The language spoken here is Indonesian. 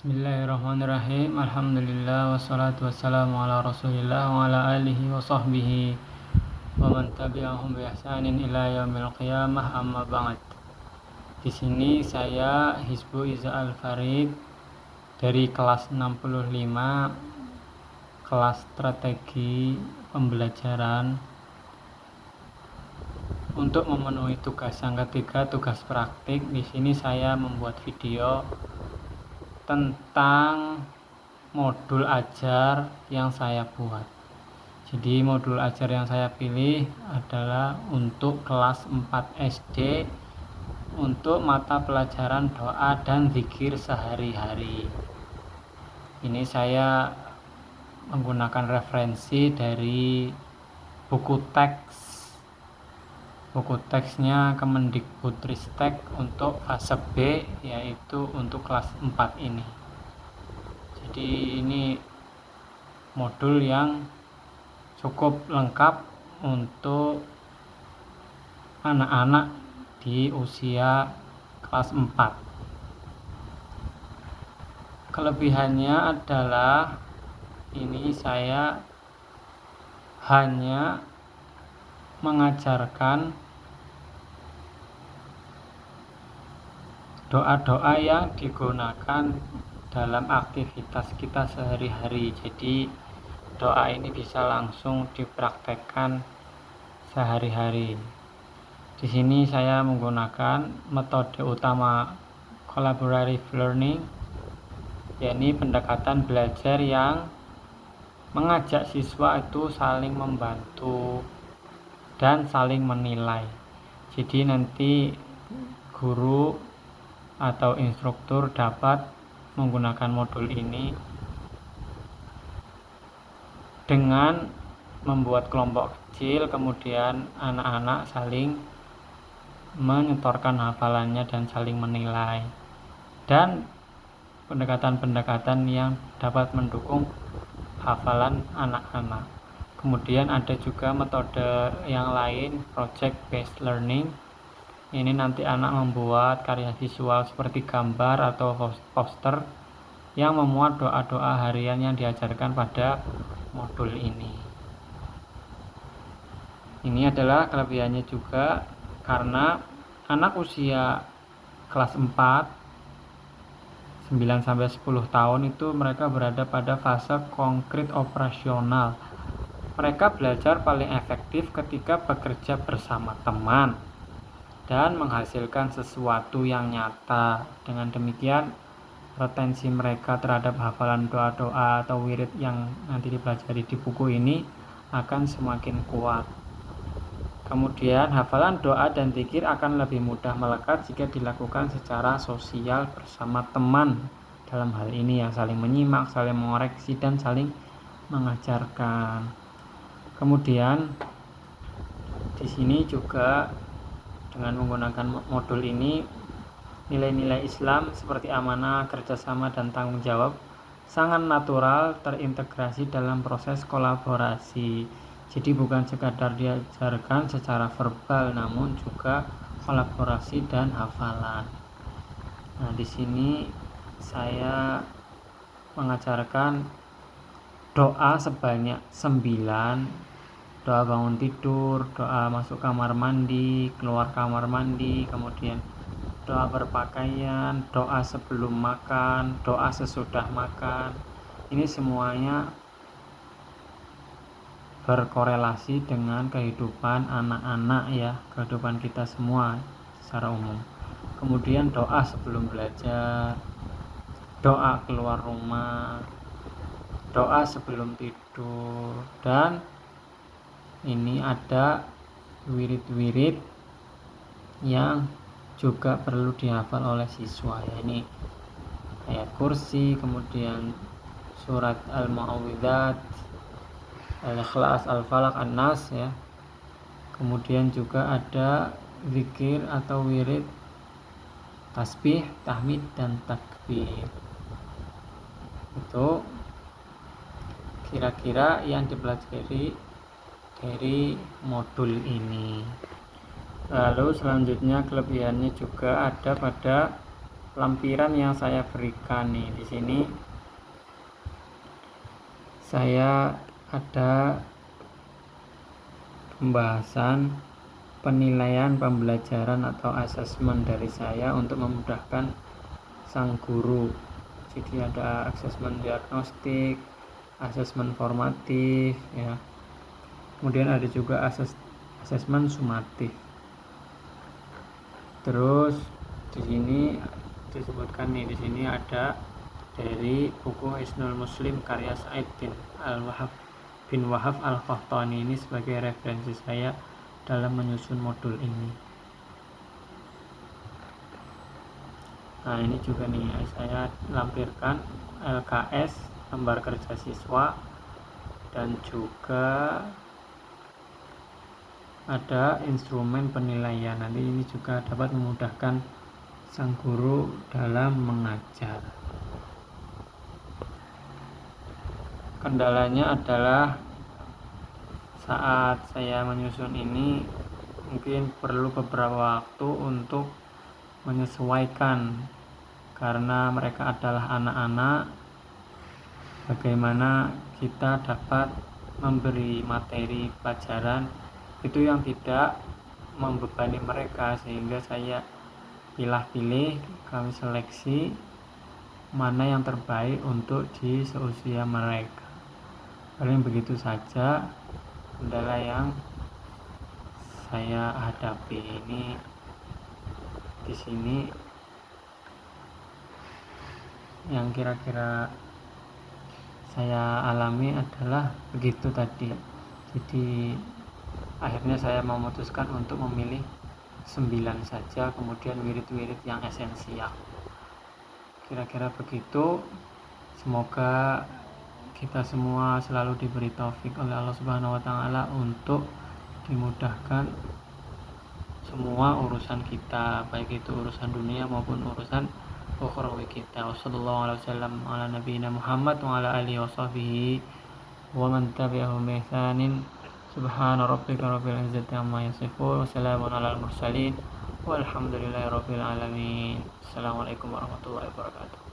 Bismillahirrahmanirrahim. Alhamdulillah wassalatu wassalamu ala Rasulillah wa ala alihi wa sahbihi wa man tabi'ahum bi ihsanin ila yaumil qiyamah, amma ba'd. Di sini saya Hizbu Iza Al-Farid dari kelas 65, kelas strategi pembelajaran, untuk memenuhi tugas yang ketiga, tugas praktik. Di sini saya membuat video tentang modul ajar yang saya buat. Jadi modul ajar yang saya pilih adalah untuk kelas 4 SD untuk mata pelajaran doa dan zikir sehari-hari. Ini saya menggunakan referensi dari buku teksnya Kemendikbudristek untuk fase B, yaitu untuk kelas 4 ini. Jadi ini modul yang cukup lengkap untuk anak-anak di usia kelas 4. Kelebihannya adalah ini saya hanya mengajarkan doa-doa yang digunakan dalam aktivitas kita sehari-hari. Jadi doa ini bisa langsung dipraktekkan sehari-hari. Di sini saya menggunakan metode utama collaborative learning, yakni pendekatan belajar yang mengajak siswa itu saling membantu dan saling menilai. Jadi nanti guru atau instruktur dapat menggunakan modul ini dengan membuat kelompok kecil, kemudian anak-anak saling menyetorkan hafalannya dan saling menilai, dan pendekatan-pendekatan yang dapat mendukung hafalan anak-anak. Kemudian ada juga metode yang lain, project based learning. Ini nanti anak membuat karya visual seperti gambar atau poster yang memuat doa-doa harian yang diajarkan pada modul ini. Ini adalah kelebihannya juga karena anak usia kelas 4, 9-10 tahun itu mereka berada pada fase konkret operasional. Mereka belajar paling efektif ketika bekerja bersama teman dan menghasilkan sesuatu yang nyata. Dengan demikian, retensi mereka terhadap hafalan doa-doa atau wirid yang nanti dipelajari di buku ini akan semakin kuat. Kemudian hafalan doa dan zikir akan lebih mudah melekat jika dilakukan secara sosial bersama teman. Dalam hal ini yang saling menyimak, saling mengoreksi, dan saling mengajarkan. Kemudian di sini juga dengan menggunakan modul ini, nilai-nilai Islam seperti amanah, kerjasama, dan tanggung jawab sangat natural terintegrasi dalam proses kolaborasi. Jadi bukan sekadar diajarkan secara verbal, namun juga kolaborasi dan hafalan. Nah, di sini saya mengajarkan doa sebanyak 9. Doa bangun tidur, doa masuk kamar mandi, keluar kamar mandi, kemudian doa berpakaian, doa sebelum makan, doa sesudah makan. Ini semuanya berkorelasi dengan kehidupan anak-anak ya, kehidupan kita semua secara umum. Kemudian doa sebelum belajar, doa keluar rumah, doa sebelum tidur, dan ini ada wirid-wirid yang juga perlu dihafal oleh siswa, ya. Ini ayat kursi, kemudian surat Al-Mu'awwidzat, Al-Ikhlas, Al-Falaq, An-Nas, ya. Kemudian juga ada zikir atau wirid tasbih, tahmid, dan takbir. Itu kira-kira yang dipelajari dari modul ini. Lalu selanjutnya kelebihannya juga ada pada lampiran yang saya berikan nih. Di sini saya ada pembahasan penilaian pembelajaran atau asesmen dari saya untuk memudahkan sang guru. Jadi ada asesmen diagnostik, asesmen formatif, ya. Kemudian ada juga asesmen sumatif. Terus di sini disebutkan nih, di sini ada dari buku Hisnul Muslim karya Said bin Wahab Al-Qahtani ini sebagai referensi saya dalam menyusun modul ini. Nah, ini juga nih saya lampirkan LKS, lembar kerja siswa, dan juga ada instrumen penilaian. Nanti ini juga dapat memudahkan sang guru dalam mengajar. Kendalanya adalah saat saya menyusun ini mungkin perlu beberapa waktu untuk menyesuaikan, karena mereka adalah anak-anak. Bagaimana kita dapat memberi materi pelajaran itu yang tidak membebani mereka, sehingga saya pilih-pilih, kami seleksi mana yang terbaik untuk di seusia mereka. Paling begitu saja kendala yang saya hadapi ini. Di sini yang kira-kira saya alami adalah begitu tadi. Jadi akhirnya saya memutuskan untuk memilih 9 saja, kemudian wirid-wirid yang esensial. Kira-kira begitu. Semoga kita semua selalu diberi taufik oleh Allah Subhanahu wa taala untuk dimudahkan semua urusan kita, baik itu urusan dunia maupun urusan ukhrawi kita. Wassallallahu alaihi wasallam ala nabiyina Muhammad wa ala alihi washabbihi wa man tabi'ahum bi ihsanin. Subhana rabbika rabbil izzati amma yasifun, wa salamun alal mursalin, walhamdulillahi rabbil alamin. Assalamualaikum warahmatullahi wabarakatuh.